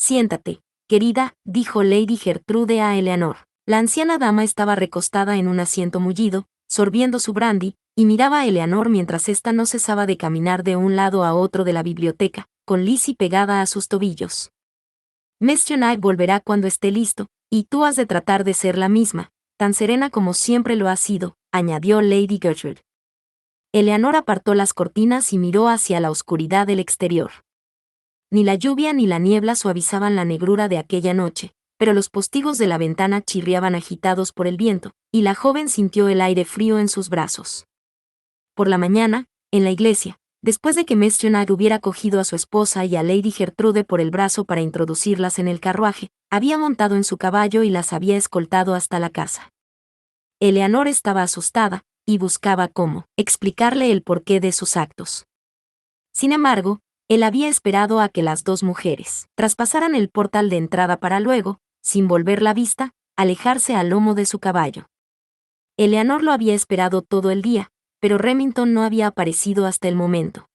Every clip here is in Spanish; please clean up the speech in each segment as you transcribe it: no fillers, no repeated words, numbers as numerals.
Siéntate, querida, dijo Lady Gertrude a Eleanor. La anciana dama estaba recostada en un asiento mullido, sorbiendo su brandy, y miraba a Eleanor mientras ésta no cesaba de caminar de un lado a otro de la biblioteca, con Lizzie pegada a sus tobillos. Mr. Knight volverá cuando esté listo, y tú has de tratar de ser la misma, tan serena como siempre lo has sido, añadió Lady Gertrude. Eleanor apartó las cortinas y miró hacia la oscuridad del exterior. Ni la lluvia ni la niebla suavizaban la negrura de aquella noche, pero los postigos de la ventana chirriaban agitados por el viento, y la joven sintió el aire frío en sus brazos. Por la mañana, en la iglesia, después de que Mr. Knight hubiera cogido a su esposa y a Lady Gertrude por el brazo para introducirlas en el carruaje, había montado en su caballo y las había escoltado hasta la casa. Eleanor estaba asustada, y buscaba cómo explicarle el porqué de sus actos. Sin embargo, él había esperado a que las dos mujeres traspasaran el portal de entrada para luego, sin volver la vista, alejarse al lomo de su caballo. Eleanor lo había esperado todo el día, pero Remington no había aparecido hasta el momento.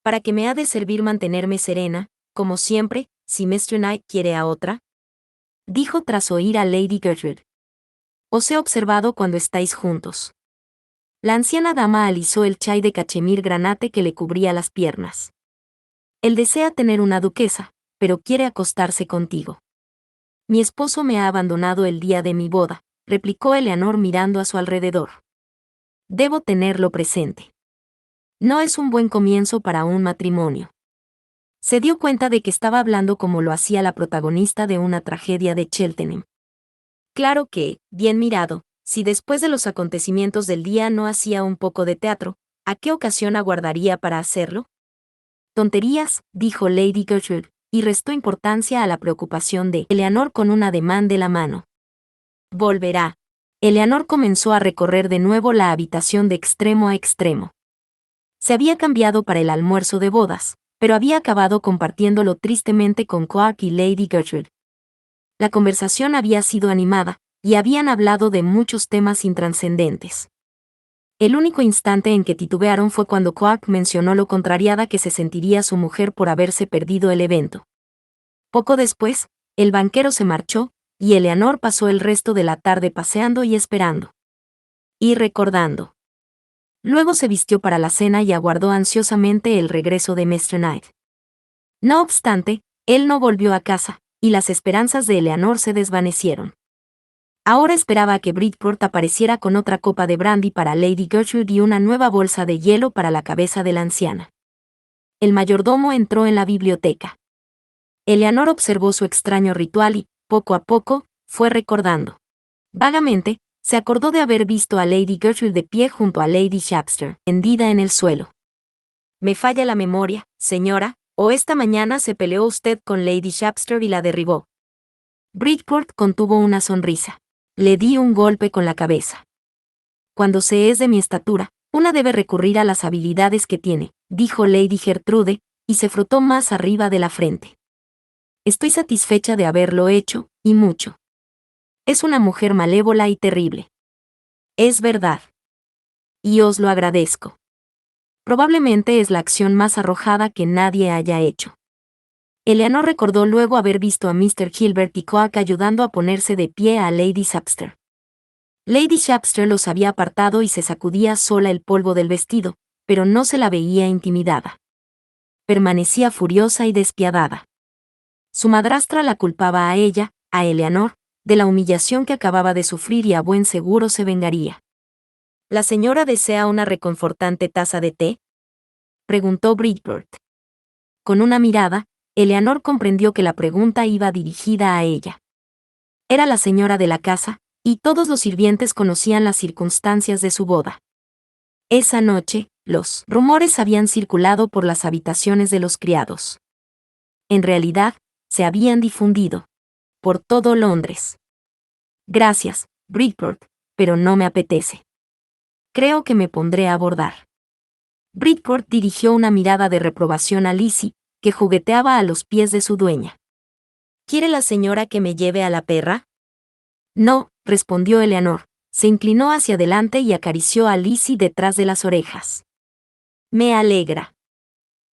¿Para qué me ha de servir mantenerme serena, como siempre, si Mr. Knight quiere a otra? Dijo tras oír a Lady Gertrude. Os he observado cuando estáis juntos. La anciana dama alisó el chai de cachemir granate que le cubría las piernas. Él desea tener una duquesa, pero quiere acostarse contigo. Mi esposo me ha abandonado el día de mi boda, replicó Eleanor mirando a su alrededor. Debo tenerlo presente. No es un buen comienzo para un matrimonio. Se dio cuenta de que estaba hablando como lo hacía la protagonista de una tragedia de Cheltenham. Claro que, bien mirado, si después de los acontecimientos del día no hacía un poco de teatro, ¿a qué ocasión aguardaría para hacerlo? Tonterías, dijo Lady Gertrude, y restó importancia a la preocupación de Eleanor con un ademán de la mano. Volverá. Eleanor comenzó a recorrer de nuevo la habitación de extremo a extremo. Se había cambiado para el almuerzo de bodas, pero había acabado compartiéndolo tristemente con Clark y Lady Gertrude. La conversación había sido animada, y habían hablado de muchos temas intranscendentes. El único instante en que titubearon fue cuando Clark mencionó lo contrariada que se sentiría su mujer por haberse perdido el evento. Poco después, el banquero se marchó, y Eleanor pasó el resto de la tarde paseando y esperando. Y recordando. Luego se vistió para la cena y aguardó ansiosamente el regreso de Mr. Knight. No obstante, él no volvió a casa, y las esperanzas de Eleanor se desvanecieron. Ahora esperaba a que Bridport apareciera con otra copa de brandy para Lady Gertrude y una nueva bolsa de hielo para la cabeza de la anciana. El mayordomo entró en la biblioteca. Eleanor observó su extraño ritual y, poco a poco, fue recordando. Vagamente, se acordó de haber visto a Lady Gertrude de pie junto a Lady Shapster, tendida en el suelo. Me falla la memoria, señora, o esta mañana se peleó usted con Lady Shapster y la derribó. Bridport contuvo una sonrisa. Le di un golpe con la cabeza. Cuando se es de mi estatura, una debe recurrir a las habilidades que tiene, dijo Lady Gertrude, y se frotó más arriba de la frente. Estoy satisfecha de haberlo hecho, y mucho. Es una mujer malévola y terrible. Es verdad. Y os lo agradezco. Probablemente es la acción más arrojada que nadie haya hecho. Eleanor recordó luego haber visto a Mr. Gilbert y Clark ayudando a ponerse de pie a Lady Shapster. Lady Shapster los había apartado y se sacudía sola el polvo del vestido, pero no se la veía intimidada. Permanecía furiosa y despiadada. Su madrastra la culpaba a ella, a Eleanor, de la humillación que acababa de sufrir y a buen seguro se vengaría. ¿La señora desea una reconfortante taza de té?, preguntó Bridport. Con una mirada, Eleanor comprendió que la pregunta iba dirigida a ella. Era la señora de la casa, y todos los sirvientes conocían las circunstancias de su boda. Esa noche, los rumores habían circulado por las habitaciones de los criados. En realidad, se habían difundido por todo Londres. Gracias, Bridport, pero no me apetece. Creo que me pondré a bordar. Bridport dirigió una mirada de reprobación a Lizzie, que jugueteaba a los pies de su dueña. ¿Quiere la señora que me lleve a la perra? No, respondió Eleanor. Se inclinó hacia adelante y acarició a Lizzie detrás de las orejas. Me alegra.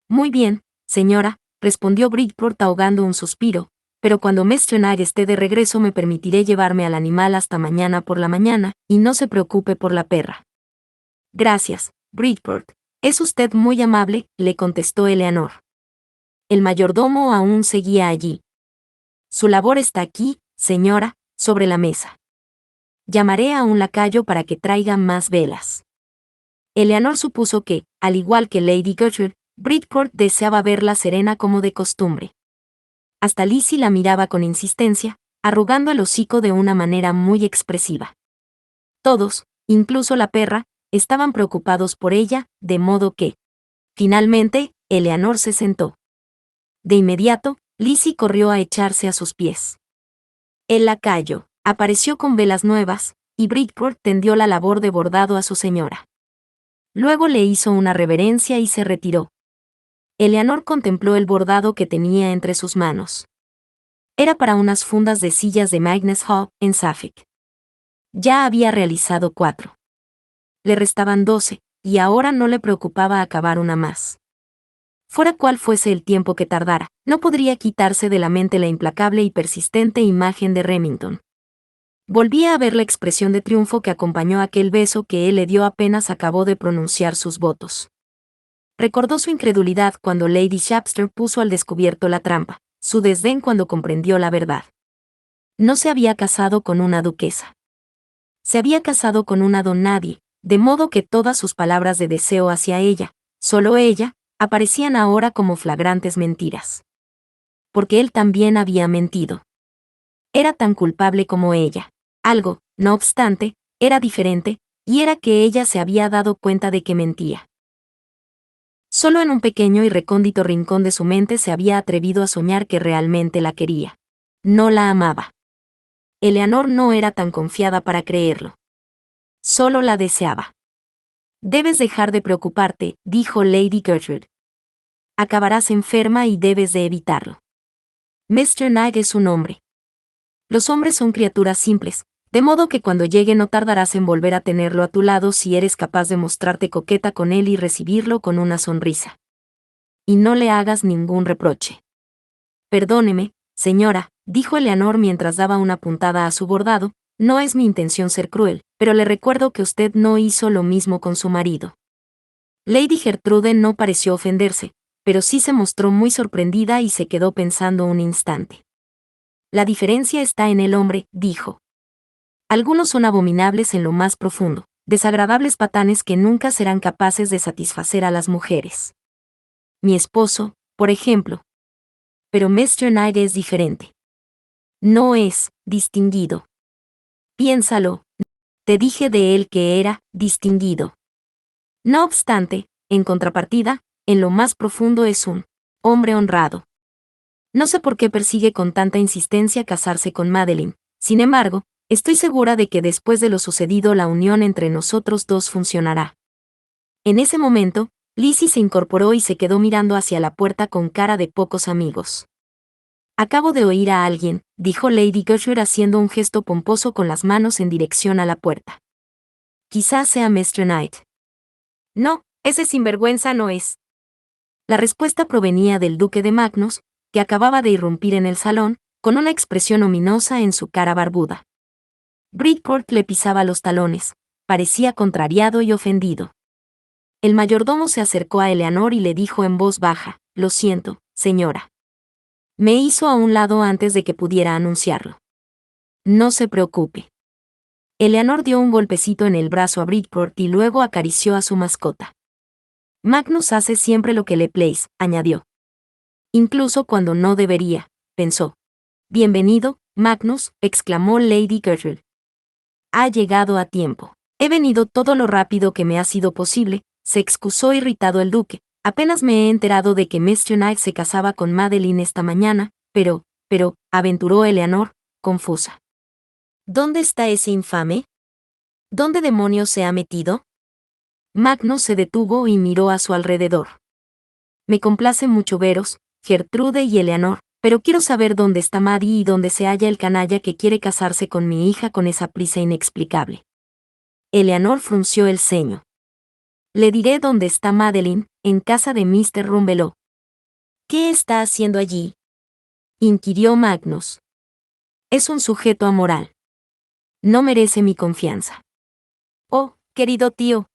Muy bien, señora, respondió Bridport ahogando un suspiro, pero cuando Mr. Knight esté de regreso me permitiré llevarme al animal hasta mañana por la mañana, y no se preocupe por la perra. Gracias, Bridport. Es usted muy amable, le contestó Eleanor. El mayordomo aún seguía allí. Su labor está aquí, señora, sobre la mesa. Llamaré a un lacayo para que traiga más velas. Eleanor supuso que, al igual que Lady Gertrude, Bridport deseaba verla serena como de costumbre. Hasta Lizzie la miraba con insistencia, arrugando el hocico de una manera muy expresiva. Todos, incluso la perra, estaban preocupados por ella, de modo que, finalmente, Eleanor se sentó. De inmediato, Lizzie corrió a echarse a sus pies. El lacayo apareció con velas nuevas, y Bridport tendió la labor de bordado a su señora. Luego le hizo una reverencia y se retiró. Eleanor contempló el bordado que tenía entre sus manos. Era para unas fundas de sillas de Magnus Hall, en Suffolk. Ya había realizado 4. Le restaban 12, y ahora no le preocupaba acabar una más. Fuera cual fuese el tiempo que tardara, no podría quitarse de la mente la implacable y persistente imagen de Remington. Volvía a ver la expresión de triunfo que acompañó aquel beso que él le dio apenas acabó de pronunciar sus votos. Recordó su incredulidad cuando Lady Shapster puso al descubierto la trampa, su desdén cuando comprendió la verdad. No se había casado con una duquesa. Se había casado con una don nadie, de modo que todas sus palabras de deseo hacia ella, solo ella, aparecían ahora como flagrantes mentiras. Porque él también había mentido. Era tan culpable como ella. Algo, no obstante, era diferente, y era que ella se había dado cuenta de que mentía. Solo en un pequeño y recóndito rincón de su mente se había atrevido a soñar que realmente la quería. No la amaba. Eleanor no era tan confiada para creerlo. Solo la deseaba. Debes dejar de preocuparte, dijo Lady Gertrude. Acabarás enferma y debes de evitarlo. Mr. Knight es un hombre. Los hombres son criaturas simples, de modo que cuando llegue no tardarás en volver a tenerlo a tu lado si eres capaz de mostrarte coqueta con él y recibirlo con una sonrisa. Y no le hagas ningún reproche. Perdóneme, señora, dijo Eleanor mientras daba una puntada a su bordado, no es mi intención ser cruel, pero le recuerdo que usted no hizo lo mismo con su marido. Lady Gertrude no pareció ofenderse, pero sí se mostró muy sorprendida y se quedó pensando un instante. La diferencia está en el hombre, dijo. Algunos son abominables en lo más profundo, desagradables patanes que nunca serán capaces de satisfacer a las mujeres. Mi esposo, por ejemplo. Pero Mr. Knight es diferente. No es distinguido. Piénsalo. Te dije de él que era distinguido. No obstante, en contrapartida, en lo más profundo es un hombre honrado. No sé por qué persigue con tanta insistencia casarse con Madeline. Sin embargo, estoy segura de que después de lo sucedido la unión entre nosotros dos funcionará. En ese momento, Lizzie se incorporó y se quedó mirando hacia la puerta con cara de pocos amigos. Acabo de oír a alguien, dijo Lady Gertrude haciendo un gesto pomposo con las manos en dirección a la puerta. Quizás sea Mr. Knight. No, ese sinvergüenza no es. La respuesta provenía del duque de Magnus, que acababa de irrumpir en el salón, con una expresión ominosa en su cara barbuda. Bridport le pisaba los talones, parecía contrariado y ofendido. El mayordomo se acercó a Eleanor y le dijo en voz baja, «Lo siento, señora». Me hizo a un lado antes de que pudiera anunciarlo. No se preocupe. Eleanor dio un golpecito en el brazo a Bridport y luego acarició a su mascota. Magnus hace siempre lo que le place, añadió. Incluso cuando no debería, pensó. Bienvenido, Magnus, exclamó Lady Gertrude. Ha llegado a tiempo. He venido todo lo rápido que me ha sido posible, se excusó irritado el duque. Apenas me he enterado de que Mr. Knight se casaba con Madeline esta mañana, pero, aventuró Eleanor, confusa. ¿Dónde está ese infame? ¿Dónde demonios se ha metido? Magnus se detuvo y miró a su alrededor. Me complace mucho veros, Gertrude y Eleanor, pero quiero saber dónde está Maddie y dónde se halla el canalla que quiere casarse con mi hija con esa prisa inexplicable. Eleanor frunció el ceño. Le diré dónde está Madeline, en casa de Mr. Rumbelow. ¿Qué está haciendo allí?, inquirió Magnus. Es un sujeto amoral. No merece mi confianza. Oh, querido tío,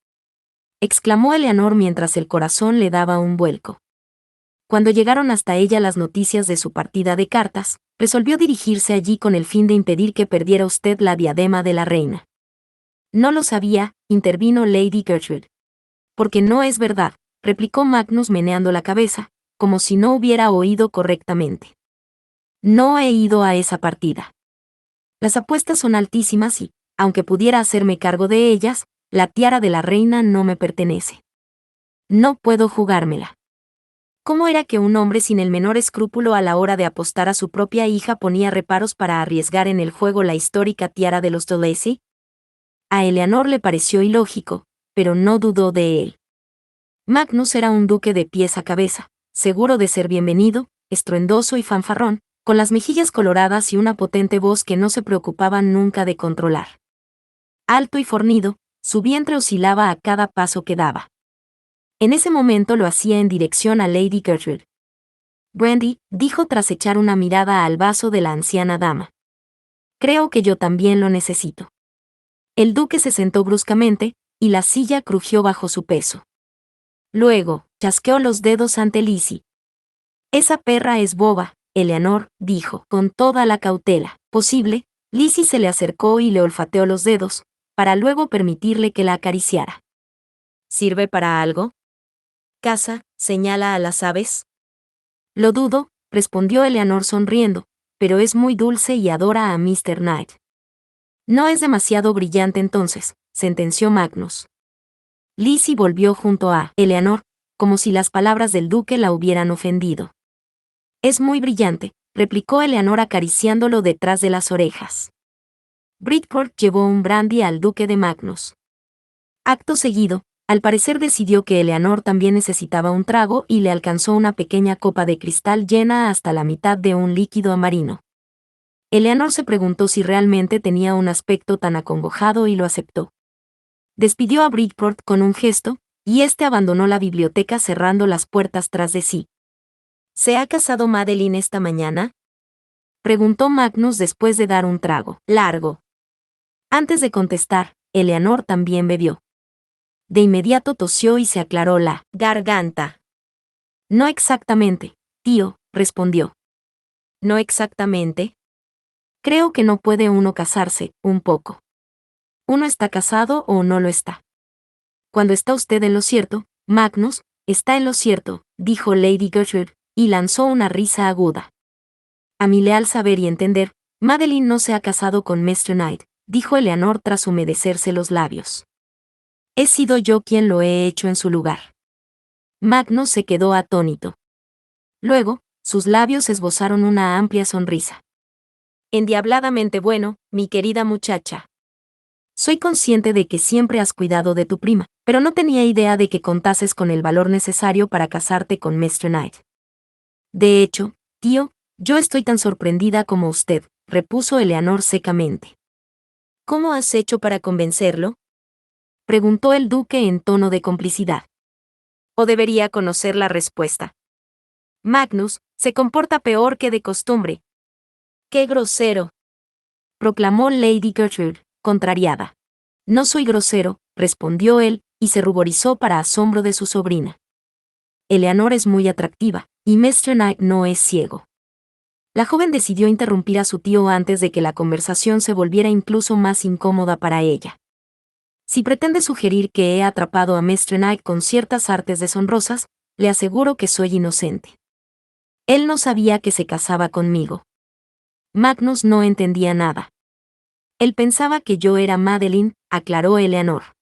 exclamó Eleanor mientras el corazón le daba un vuelco. Cuando llegaron hasta ella las noticias de su partida de cartas, resolvió dirigirse allí con el fin de impedir que perdiera usted la diadema de la reina. No lo sabía, intervino Lady Gertrude. Porque no es verdad, replicó Magnus meneando la cabeza, como si no hubiera oído correctamente. No he ido a esa partida. Las apuestas son altísimas y, aunque pudiera hacerme cargo de ellas, la tiara de la reina no me pertenece. No puedo jugármela. ¿Cómo era que un hombre sin el menor escrúpulo a la hora de apostar a su propia hija ponía reparos para arriesgar en el juego la histórica tiara de los de Lacy? A Eleanor le pareció ilógico, pero no dudó de él. Magnus era un duque de pies a cabeza, seguro de ser bienvenido, estruendoso y fanfarrón, con las mejillas coloradas y una potente voz que no se preocupaban nunca de controlar. Alto y fornido, su vientre oscilaba a cada paso que daba. En ese momento lo hacía en dirección a Lady Gertrude. Brandy, dijo tras echar una mirada al vaso de la anciana dama. Creo que yo también lo necesito. El duque se sentó bruscamente, y la silla crujió bajo su peso. Luego, chasqueó los dedos ante Lizzie. Esa perra es boba, Eleanor, dijo, con toda la cautela posible. Lizzie se le acercó y le olfateó los dedos, para luego permitirle que la acariciara. ¿Sirve para algo? Caza, señala a las aves. Lo dudo, respondió Eleanor sonriendo, pero es muy dulce y adora a Mr. Knight. No es demasiado brillante entonces, sentenció Magnus. Lizzie volvió junto a Eleanor, como si las palabras del duque la hubieran ofendido. Es muy brillante, replicó Eleanor acariciándolo detrás de las orejas. Bridport llevó un brandy al duque de Magnus. Acto seguido, al parecer decidió que Eleanor también necesitaba un trago y le alcanzó una pequeña copa de cristal llena hasta la mitad de un líquido amarino. Eleanor se preguntó si realmente tenía un aspecto tan acongojado y lo aceptó. Despidió a Bridport con un gesto, y éste abandonó la biblioteca cerrando las puertas tras de sí. ¿Se ha casado Madeline esta mañana?, preguntó Magnus después de dar un trago largo. Antes de contestar, Eleanor también bebió. De inmediato tosió y se aclaró la garganta. No exactamente, tío, respondió. ¿No exactamente? Creo que no puede uno casarse, un poco. Uno está casado o no lo está. Cuando está usted en lo cierto, Magnus, está en lo cierto, dijo Lady Gertrude, y lanzó una risa aguda. A mi leal saber y entender, Madeline no se ha casado con Mr. Knight, dijo Eleanor tras humedecerse los labios. He sido yo quien lo he hecho en su lugar. Magnus se quedó atónito. Luego, sus labios esbozaron una amplia sonrisa. Endiabladamente bueno, mi querida muchacha. Soy consciente de que siempre has cuidado de tu prima, pero no tenía idea de que contases con el valor necesario para casarte con Mr. Knight. De hecho, tío, yo estoy tan sorprendida como usted, repuso Eleanor secamente. ¿Cómo has hecho para convencerlo?, preguntó el duque en tono de complicidad. ¿O debería conocer la respuesta? Magnus, se comporta peor que de costumbre. ¡Qué grosero!, proclamó Lady Gertrude, contrariada. No soy grosero, respondió él, y se ruborizó para asombro de su sobrina. Eleanor es muy atractiva, y Mr. Knight no es ciego. La joven decidió interrumpir a su tío antes de que la conversación se volviera incluso más incómoda para ella. Si pretende sugerir que he atrapado a Mr. Knight con ciertas artes deshonrosas, le aseguro que soy inocente. Él no sabía que se casaba conmigo. Magnus no entendía nada. Él pensaba que yo era Madeline, aclaró Eleanor.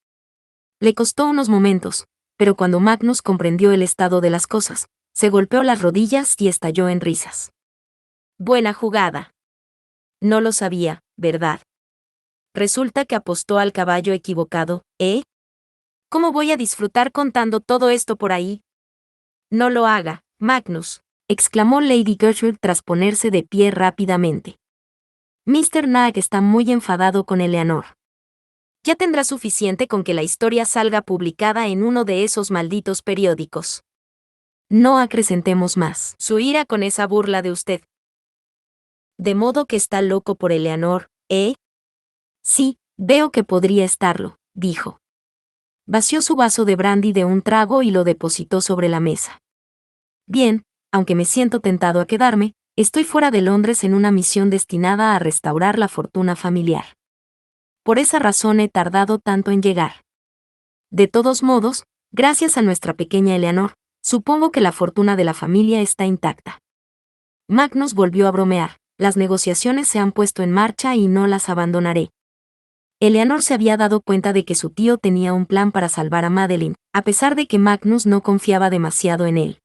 Le costó unos momentos, pero cuando Magnus comprendió el estado de las cosas, se golpeó las rodillas y estalló en risas. Buena jugada. No lo sabía, ¿verdad? Resulta que apostó al caballo equivocado, ¿eh? ¿Cómo voy a disfrutar contando todo esto por ahí? No lo haga, Magnus, exclamó Lady Gertrude tras ponerse de pie rápidamente. Mr. Knight está muy enfadado con Eleanor. Ya tendrá suficiente con que la historia salga publicada en uno de esos malditos periódicos. No acrecentemos más su ira con esa burla de usted. De modo que está loco por Eleanor, ¿eh? Sí, veo que podría estarlo, dijo. Vació su vaso de brandy de un trago y lo depositó sobre la mesa. Bien, aunque me siento tentado a quedarme, estoy fuera de Londres en una misión destinada a restaurar la fortuna familiar. Por esa razón he tardado tanto en llegar. De todos modos, gracias a nuestra pequeña Eleanor, supongo que la fortuna de la familia está intacta. Magnus volvió a bromear. Las negociaciones se han puesto en marcha y no las abandonaré. Eleanor se había dado cuenta de que su tío tenía un plan para salvar a Madeline, a pesar de que Magnus no confiaba demasiado en él.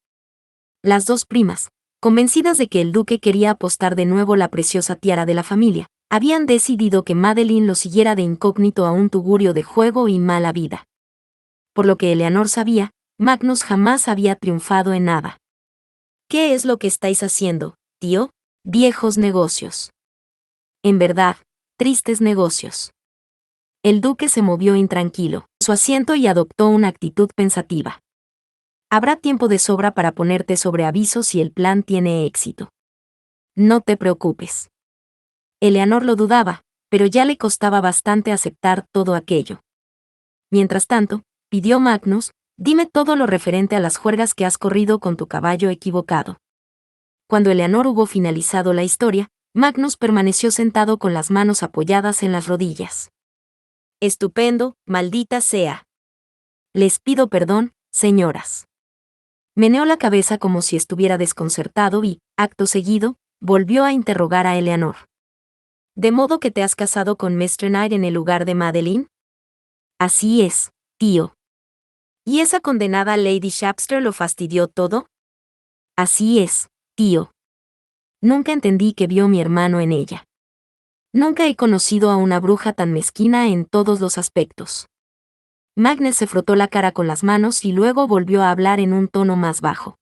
Las dos primas, convencidas de que el duque quería apostar de nuevo la preciosa tiara de la familia, habían decidido que Madeline lo siguiera de incógnito a un tugurio de juego y mala vida. Por lo que Eleanor sabía, Magnus jamás había triunfado en nada. ¿Qué es lo que estáis haciendo, tío? Viejos negocios. En verdad, tristes negocios. El duque se movió intranquilo en su asiento y adoptó una actitud pensativa. Habrá tiempo de sobra para ponerte sobre aviso si el plan tiene éxito. No te preocupes. Eleanor lo dudaba, pero ya le costaba bastante aceptar todo aquello. Mientras tanto, pidió Magnus, dime todo lo referente a las juergas que has corrido con tu caballo equivocado. Cuando Eleanor hubo finalizado la historia, Magnus permaneció sentado con las manos apoyadas en las rodillas. Estupendo, maldita sea. Les pido perdón, señoras. Meneó la cabeza como si estuviera desconcertado y, acto seguido, volvió a interrogar a Eleanor. ¿De modo que te has casado con Mr. Knight en el lugar de Madeline? Así es, tío. ¿Y esa condenada Lady Shapster lo fastidió todo? Así es, tío. Nunca entendí que vio mi hermano en ella. Nunca he conocido a una bruja tan mezquina en todos los aspectos. Magnus se frotó la cara con las manos y luego volvió a hablar en un tono más bajo.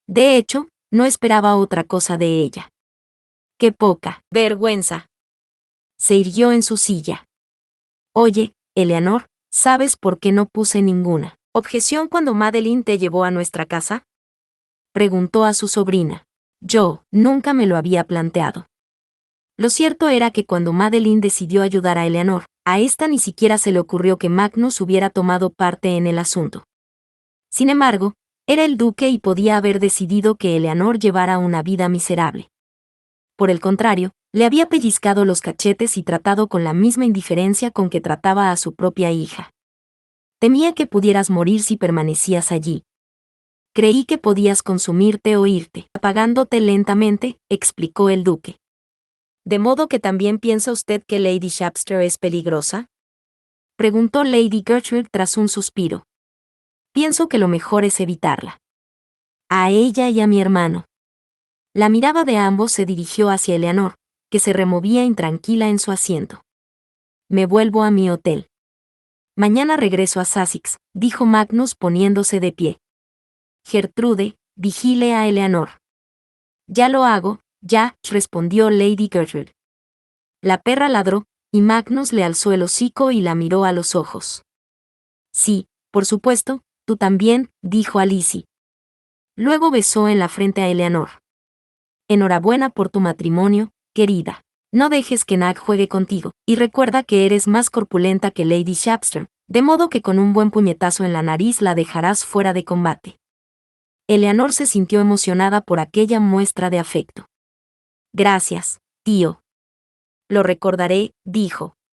De hecho, no esperaba otra cosa de ella. ¡Qué poca vergüenza! Se irguió en su silla. Oye, Eleanor, ¿sabes por qué no puse ninguna objeción cuando Madeline te llevó a nuestra casa? Preguntó a su sobrina. Yo nunca me lo había planteado. Lo cierto era que cuando Madeline decidió ayudar a Eleanor, a esta ni siquiera se le ocurrió que Magnus hubiera tomado parte en el asunto. Sin embargo, era el duque y podía haber decidido que Eleanor llevara una vida miserable. Por el contrario, le había pellizcado los cachetes y tratado con la misma indiferencia con que trataba a su propia hija. Temía que pudieras morir si permanecías allí. Creí que podías consumirte o irte, apagándote lentamente, explicó el duque. ¿De modo que también piensa usted que Lady Shapster es peligrosa? Preguntó Lady Gertrude tras un suspiro. Pienso que lo mejor es evitarla. A ella y a mi hermano. La mirada de ambos se dirigió hacia Eleanor, que se removía intranquila en su asiento. Me vuelvo a mi hotel. Mañana regreso a Sussex, dijo Magnus poniéndose de pie. Gertrude, vigile a Eleanor. Ya lo hago, ya, respondió Lady Gertrude. La perra ladró, y Magnus le alzó el hocico y la miró a los ojos. Sí, por supuesto, tú también, dijo Alicia. Luego besó en la frente a Eleanor. Enhorabuena por tu matrimonio, querida. No dejes que Nag juegue contigo, y recuerda que eres más corpulenta que Lady Shapster, de modo que con un buen puñetazo en la nariz la dejarás fuera de combate. Eleanor se sintió emocionada por aquella muestra de afecto. Gracias, tío. Lo recordaré, dijo.